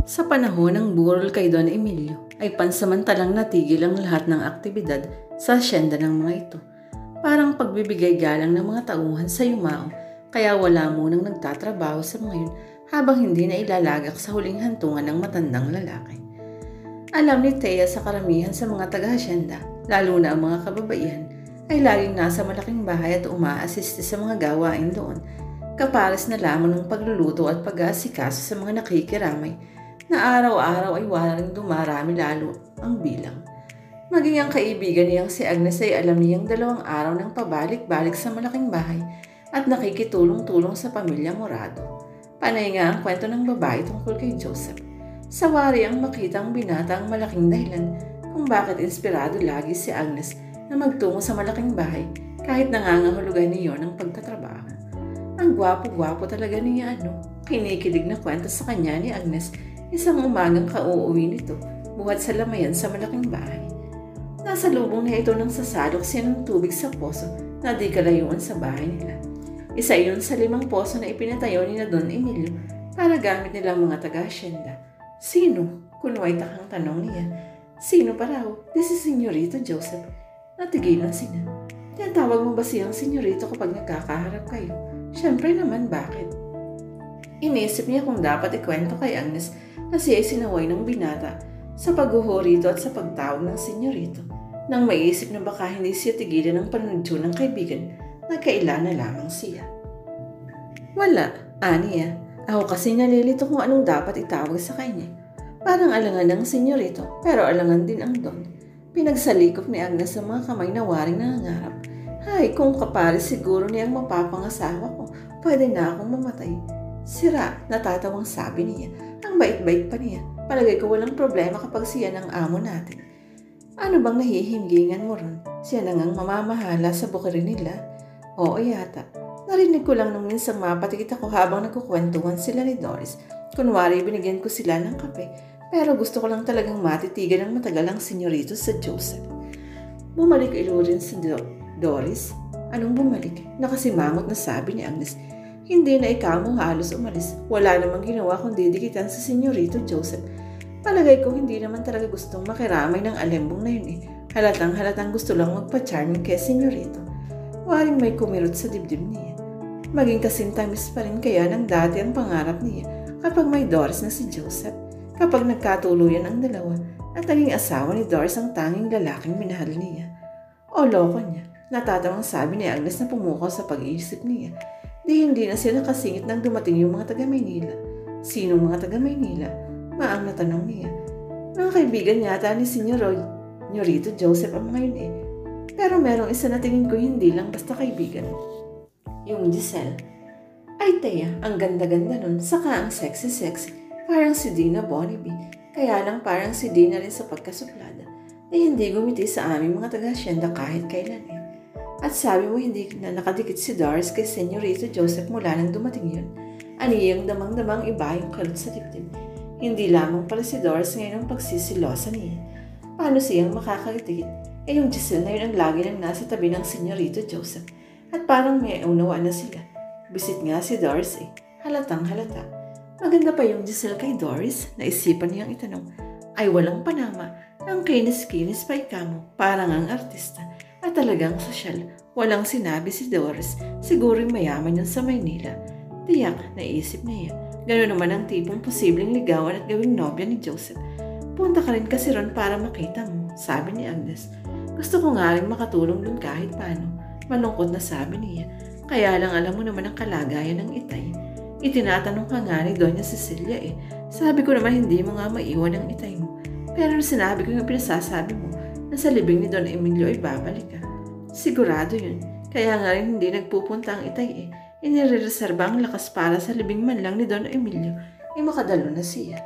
Sa panahon ng burol kay Don Emilio ay pansamantalang natigil ang lahat ng aktibidad sa asyenda ng mga ito. Parang pagbibigay galang ng mga tauhan sa yumao, kaya wala munang nagtatrabaho sa mga yun habang hindi na ilalagak sa huling hantungan ng matandang lalaki. Alam ni Thea sa karamihan sa mga taga-asyenda, lalo na ang mga kababaihan, ay laging nasa malaking bahay at umaasiste sa mga gawain doon, kapares na lamang ng pagluluto at pag-aasikaso sa mga nakikiramay na araw-araw ay walang dumarami lalo ang bilang. Maging ang kaibigan niyang si Agnes ay alam niyang 2 araw ng pabalik-balik sa malaking bahay at nakikitulong-tulong sa pamilya Morado. Panay nga ang kwento ng babae tungkol kay Joseph. Sawari ang makita ang binata ang malaking dahilan kung bakit inspirado lagi si Agnes na magtungo sa malaking bahay kahit nangangahulugan niyo ng pagtatrabaho. Ang gwapo-gwapo talaga niya kinikilig na kwento sa kanya ni Agnes isang umagang kauuwi nito buhat sa lamayan sa malaking bahay. Nasa lubong na ito nang sasalok siya ng tubig sa poso na di kalayuan sa bahay nila. Isa iyon sa 5 poso na ipinatayo ni na Don Emilio para gamit nilang mga taga-asyenda. Sino? Kunway takang tanong niya. Sino pa raw? Di si Senyorito Joseph. Natigilan sila. Tinatawag mo ba siyang Senyorito kapag nagkakaharap kayo? Siyempre naman, bakit? Inisip niya kung dapat ikwento kay Agnes na siya ay sinaway ng binata sa paghuho rito at sa pagtawag ng Senyorito. Nang maiisip na baka hindi siya tigilan ng panudyo ng kaibigan na kailan na lamang siya. Wala, aniya. Ako kasi nalilito kung anong dapat itawag sa kanya. Parang alangan ng Senyorito, pero alangan din ang Don. Pinagsalikop ni Agnes sa mga kamay na waring nangangarap. Hay, kung kapares siguro niyang mapapangasawa ko, pwede na akong mamatay. Sira, natatawang sabi niya. Ang bait-bait pa niya. Palagay ko walang problema kapag siya ng amo natin. Ano bang nahihimgingan mo ron? Siya na ngang mamamahala sa bukirin nila? Oo yata. Narinig ko lang nung minsang mapatikit ako habang nagkukwentuhan sila ni Doris. Kunwari binigyan ko sila ng kape. Pero gusto ko lang talagang matitigan ng matagal ang senyorito sa Joseph. Bumalik ilo rin si Doris. Anong bumalik? Nakasimangot na sabi ni Agnes. Hindi na ikaw mo halos umalis. Wala namang ginawa kundi dikitan sa Senyorito Joseph. Palagay ko hindi naman talaga gustong makiramay ng alembong na yun Halatang gusto lang magpa-charming kay Senyorito. Waring may kumirot sa dibdib niya. Maging kasintamis pa rin kaya ng dati ang pangarap niya kapag may Doris na si Joseph. Kapag nagkatuluyan ang dalawa at naging asawa ni Doris ang tanging lalaking minahal niya. O loko niya. Natatawang sabi ni Agnes na pumukaw sa pag-iisip niya. Di hindi na siya nakasingit nang dumating yung mga taga-Maynila. Sinong mga taga-Maynila? Maang natanong niya. Mga kaibigan yata ni Senyorito Joseph ang mga yun Pero merong isa na tingin ko hindi lang basta kaibigan. Yung Giselle. Ay Thea, ang ganda-ganda nun, saka ang sexy-sexy. Parang si Dina Bonneby. Kaya lang parang si Dina rin sa pagkasuplada. Hindi gumiti sa aming mga taga-asyenda kahit kailan At sabi mo hindi na nakadikit si Doris kay Senyorito Joseph mula nang dumating yun. Aniyang damang-damang iba yung kalot sa dibdib. Hindi lamang pala si Doris ngayon ang pagsisilosa niya. Paano siyang makakadikit? Yung Giselle na yun ang lagi nang nasa tabi ng Senyorito Joseph. At parang may unawa na sila. Bisit nga si Doris Halatang halata. Maganda pa yung Giselle kay Doris, naisipan niyang itanong. Ay walang panama. Ang kinis-kinis pa ikamo, parang ang artista. At talagang sosyal, walang sinabi si Doris, siguring mayaman yun sa Maynila. Tiyak, naisip niya. Gano'n naman ang tipong posibleng ligawan at gawing nobya ni Joseph. Punta ka rin kasi ron para makita mo, sabi ni Agnes. Gusto ko nga rin makatulong dun kahit paano. Malungkot na sabi niya. Kaya lang alam mo naman ang kalagayan ng itay. Itinatanong ka nga ni Doña Cecilia Sabi ko naman hindi mo nga maiwan ang itay mo. Pero sinabi ko yung pinasasabi mo na sa libing ni Don Emilio ay babalik ka. Sigurado yun. Kaya nga rin hindi nagpupunta ang itay Inireserba ang lakas para sa libing man lang ni Don Emilio makadalo na siya.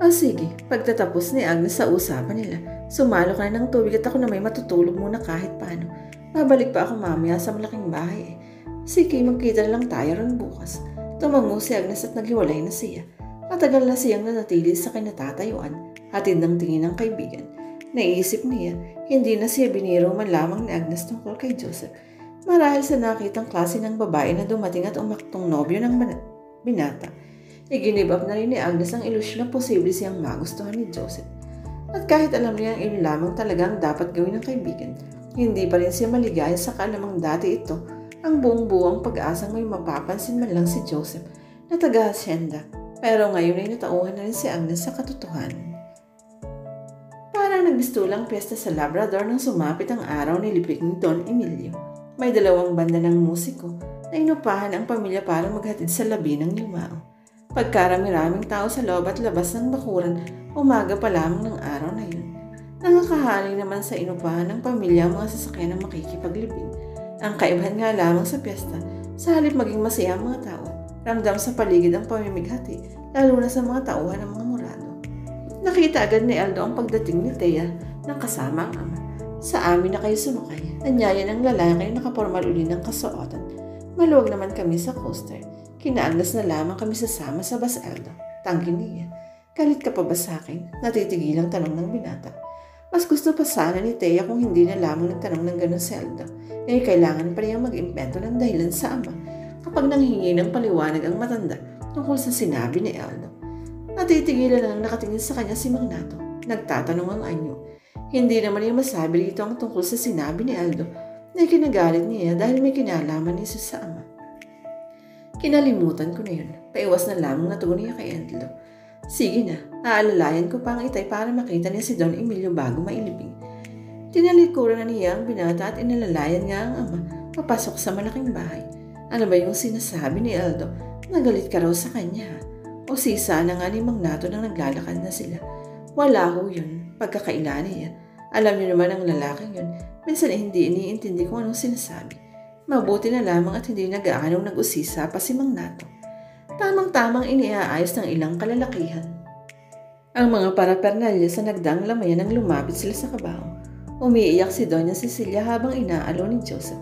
O sige, pagtatapos ni Agnes sa usapan nila, sumalo ka na ng tubig at ako na may matutulog muna kahit paano. Babalik pa ako mamaya sa malaking bahay Sige, magkita lang tayo ron bukas. Tumango si Agnes at naghiwalay na siya. Matagal na siyang nanatili sa kinatatayuan, hatid ng tingin ng kaibigan. Naisip niya, hindi na siya biniro man lamang ni Agnes tungkol kay Joseph. Marahil sa nakitang klase ng babae na dumating at umaktong nobyo ng binata. Iginib up na rin ni Agnes ang ilusyon na posible siyang magustuhan ni Joseph. At kahit alam niya ang iyon lamang talagang dapat gawin ng kaibigan, hindi pa rin siya maligaya sa kalamang dati ito ang buong-buong pag-asang may mapapansin man lang si Joseph na taga-hasyenda. Pero ngayon ay natauhan na rin si Agnes sa katotohanan. Parang nagbistulang piyesta sa Labrador nang sumapit ang araw ni Lipik ni Don Emilio. May 2 banda ng musiko na inupahan ang pamilya para maghatid sa labi ng yumao. Pagkarami-raming tao sa loob at labas ng bakuran, umaga pa lamang ng araw na yun. Nangakahaling naman sa inupahan ng pamilya ang mga sasakyan na makikipaglibing. Ang kaibahan nga lamang sa piyesta, sa halip maging masaya ang mga tao, ramdam sa paligid ang pamimighati, lalo na sa mga tauhan ng mga murado. Nakita agad ni Aldo ang pagdating ni Thea ng kasama ang ama. Sa amin na kayo sumakay, anyaya ng lalaki na nakapormal uli ng kasuotan. Maluwag naman kami sa coaster. Kinaagnas na lamang kami sasama sa bus, Aldo. Tanggi niya. Galit ka pa ba sa akin? Natitigilang tanong ng binata. Mas gusto pa sana ni Thea kung hindi na lamang nagtanong ng gano'n si Aldo. Ngayon kailangan pa rin mag-impento ng dahilan sa ama kapag nanghingi ng paliwanag ang matanda tungkol sa sinabi ni Aldo. Natitigilan lang nakatingin sa kanya si Mang Nato. Nagtatanong ang anyo. Hindi naman niya masabi rito ang tungkol sa sinabi ni Aldo na ikinagalit niya dahil may kinalaman niya sa ama. Kinalimutan ko na yun. Paiwas na lamang na tugon niya kay Aldo. Sige na, aalalayan ko pa ang itay para makita niya si Don Emilio bago mailibing. Tinalikuran na niya ang binata at inalalayan nga ang ama papasok sa malaking bahay. Ano ba yung sinasabi ni Aldo? Nagalit ka raw sa kanya. O sisa na nga ni Mang Nato nang naglalakad na sila. Wala ho yun, pagkakaila niya. Alam niyo naman ang lalaking yun. Minsan hindi iniintindi kung anong sinasabi. Mabuti na lamang at hindi nag-aanong nag-usisa pa si Mang Nato. Tamang-tamang iniaayos ng ilang kalalakihan ang mga parapernalya sa nagdaang lamayan nang lumapit sila sa kabaho. Umiiyak si Doña Cecilia habang inaalo ni Joseph.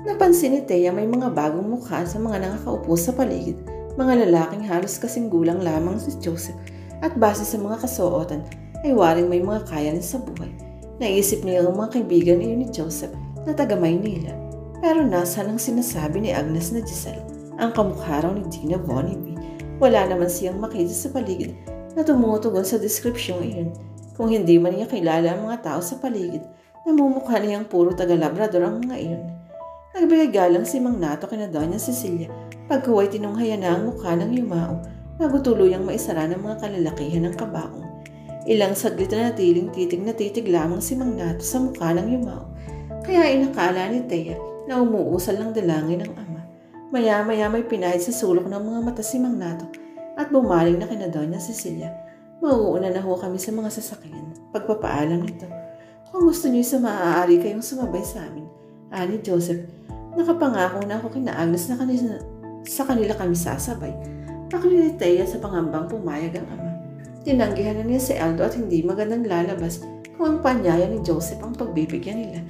Napansin ni Thea may mga bagong mukha sa mga nakakaupo sa paligid, mga lalaking halos kasing gulang lamang si Joseph at base sa mga kasuotan ay waring may mga kaya sa buhay. Naisip niya ang mga kaibigan iyon ni Joseph na taga Maynila. Pero nasa nang sinasabi ni Agnes na Giselle, ang kamukha raw ni Gina Bonnevie. Wala naman siyang makita sa paligid na tumutugon sa deskripsyong iyon. Kung hindi man niya kilala ang mga tao sa paligid, namumukha niyang puro taga-Labrador ang mga iyon. Nagbigay galang si Mang Nato kina Doña Cecilia pagkuway tinunghayan na ang mukha ng yumao bago tuluyang maisara ng mga kalalakihan ng kabaong. Ilang saglit na natiling titig na titig lamang si Mang Nato sa mukha ng yumao. Kaya inakala ni Thea na umuusal ng dalangin ng ama. Maya-maya may pinahid sa sulok ng mga mata si Mang Nato at bumaling na kina Doña Cecilia. Mauuna na ho kami sa mga sasakyan. Pagpapaalam nito. Kung gusto niyo sa maaari kayong sumabay sa amin. Ani Joseph, nakapangako na ako kina Agnes na sa kanila kami sasabay. Pakili ni Thea sa pangambang pumayag ang ama. Tinanggihan na niya si Aldo at hindi magandang lalabas kung ang panyaya ni Joseph ang pagbibigyan nila.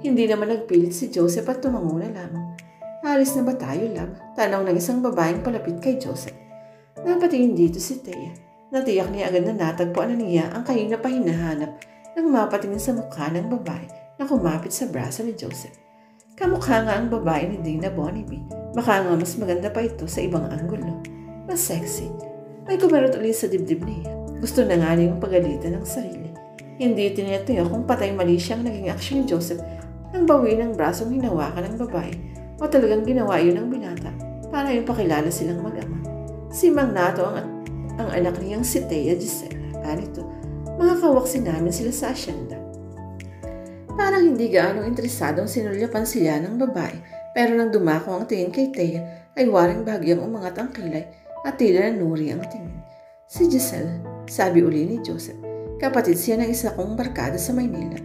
Hindi naman nagpilit si Joseph at tumango na lamang. Alis na ba tayo, lab? Tanaw ng isang babaeng palapit kay Joseph. Napatingin dito si Thea. Natiyak niya agad na natagpuan na niya ang kanina pa hinahanap nang mapatingin sa mukha ng babae na kumapit sa braso ni Joseph. Kamukha nga ang babae ni Gina Bonnevie. Baka nga mas maganda pa ito sa ibang anggulo. Mas sexy. May kumarot ulit sa dibdib niya. Gusto na nga niyang pagalitan ng sarili. Hindi tinitiyak kung patay mali siyang naging aksyon ni Joseph nang bawiin ang brasong hinawakan ng babae o talagang ginawa yun ng binata para yung pakilala silang mag-ama. Si Mang Nato ang anak niyang si Thea Giselle. Anito, mga kawaksi namin sila sa asyenda. Parang hindi gaanong interesadong sinulyapan sila ng babae pero nang dumako ang tingin kay Thea ay waring bahagyang umangat ang kilay at tila nanuri ang tingin. Si Giselle, sabi uli ni Joseph, kapatid siya ng isa kong barkada sa Maynila.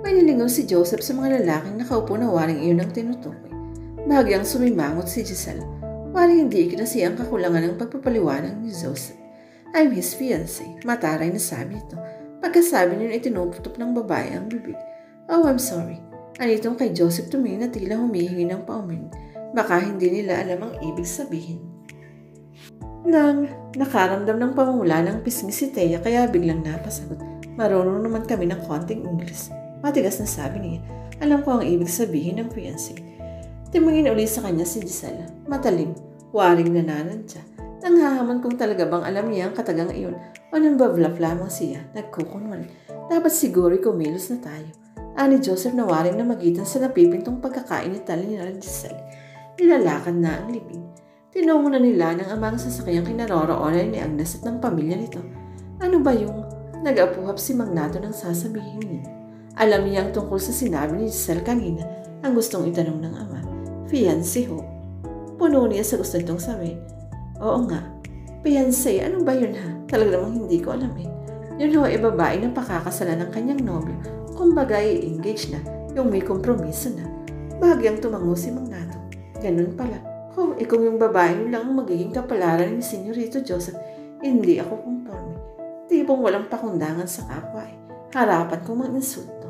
May nilingaw si Joseph sa mga lalaking nakaupo na waring iyon ang tinutukoy. Bahagyang sumimangot si Giselle. Waring hindi ikinasi ang kakulangan ng pagpapaliwanag ni Joseph. I'm his fiancé, mataray na sabi ito. Pagkasabi niyo itinuputok ng babae ang bibig. Oh, I'm sorry. Anitong kay Joseph tumingin na tila humihingi ng paumin. Baka hindi nila alam ang ibig sabihin. Nang nakaramdam ng pamumula ng pisngi si Thea kaya biglang napasagot. Marunong naman kami ng konting English. Matigas na sabi niya. Alam ko ang ibig sabihin ng fiancé. Tumingin uli sa kanya si Giselle. Matalim, waring nananadya. Nanghahamon kung talaga bang alam niya ang katagang iyon o nambabluff lamang siya, nagkukunwari. Dapat siguro kumilos na tayo. Ani Joseph na waring na magitan sa napipintong pagkakainitan ni Giselle. Nilalakad na ang libing. Tinungo na nila ng amang sasakyang kinaroroonan ni Agnes at ng pamilya nito. Ano ba yung nag-apuhap si Magnato ng sasabihin niya? Alam niya ang tungkol sa sinabi ni Giselle kanina ang gustong itanong ng ama. Fiancé ho. Puno niya sa gusto nitong sabihin. Oo nga. Fiancé, ano ba yun ha? Talaga namang hindi ko alam eh. Yun ho ay babae na pakakasalan ng kanyang nobyo. Kumbaga i-engage na, yung may kompromiso na. Bahagyang tumango si Magnato. Ganun pala. Kung yung babae lang ang magiging kapalaran ni Senyorito Joseph, hindi ako conforme. Tipong walang pakundangan sa kapwa eh. Harapan kong mag-insulto.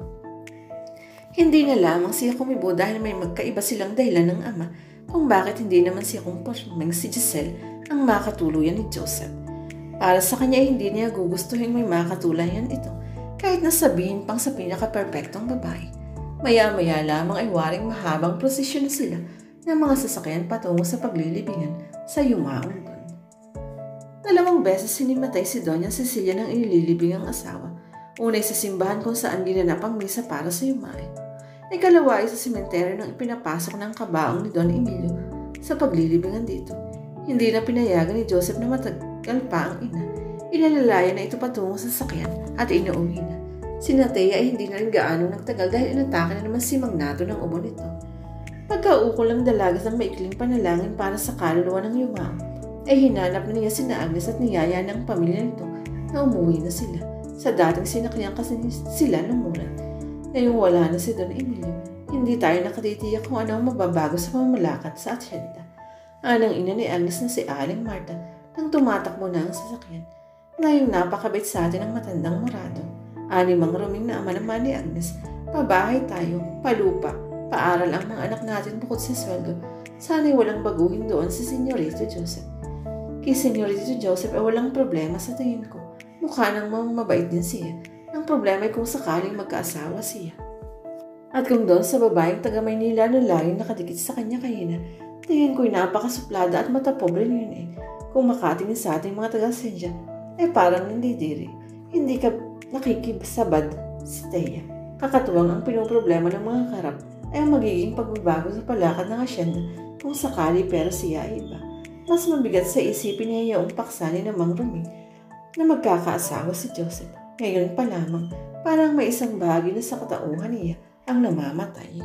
Hindi na lamang siya kumibo dahil may magkaiba silang dahilan ng ama kung bakit hindi naman siya conforming si Giselle ang makatuluyan ni Joseph. Para sa kanya hindi niya gugustuhin may makatulayan ito kahit nasabihin pang sa pinaka-perfectong babae. Maya-maya lamang ay waring mahabang prosesyon na sila ng mga sasakyan patungo sa paglilibingan sa yumaong doon. 2 beses sinimatay si Doña Cecilia ng inililibing ang asawa. Unay sa simbahan kung saan ginanap ang misa para sa yumae. Ikalawa ay sa sementeryo nang ipinapasok ng kabaong ni Don Emilio sa paglilibingan dito. Hindi na pinayagan ni Joseph na matagal pa ang ina. Ilalalayan na ito patungo sa sasakyan at inuuwi na. Si Natea ay hindi na rin gaano nagtagal dahil inatake na naman si Magnato ng ubo nito. Pagkaukol ang dalagas ng maikling panalangin para sa kaluluwa ng yumao, ay hinanap na niya sina Agnes at niyaya ng pamilya nito na umuwi na sila. Sa dating sinakyan kasi sila lumulan. Ngayong wala na si Don Emilio, hindi tayo nakatitiyak kung ano ang mababago sa pamamalakad sa asyenda. Anang ina ni Agnes na si Aling Marta nang tumatakbo na ang sasakyan. Ngayong napakabait sa atin ang matandang Morado. Mang ruming na ama naman ni Agnes, pabahay tayo, palupa, paaral ang mga anak natin bukod sa sweldo. Sana'y walang baguhin doon si Senyorito Joseph. Kay Senyorito Joseph ay walang problema sa tingin ko. Mukha nang mabait din siya. Ang problema ay kung sakaling magkaasawa siya. At kung doon sa babaeng taga Maynila na laging nakadikit sa kanya kahina, tingin ko'y napakasuplada at matapobre niyon eh. Kung makatingin sa ating mga taga-Sensya, ay parang nandidiri. Hindi ka nakikibasabad si Thea. Kakatuwang ang pinoproblema ng mga karap ay ang magiging pagbabago sa palakad ng asyenda kung sakali pero siya ay iba. Mas mabigat sa isipin niya yung paksa ni Mang Ruming na magkakaasawa si Joseph. Ngayon pa lamang, parang may isang bahagi na sa katauhan niya ang namamatay.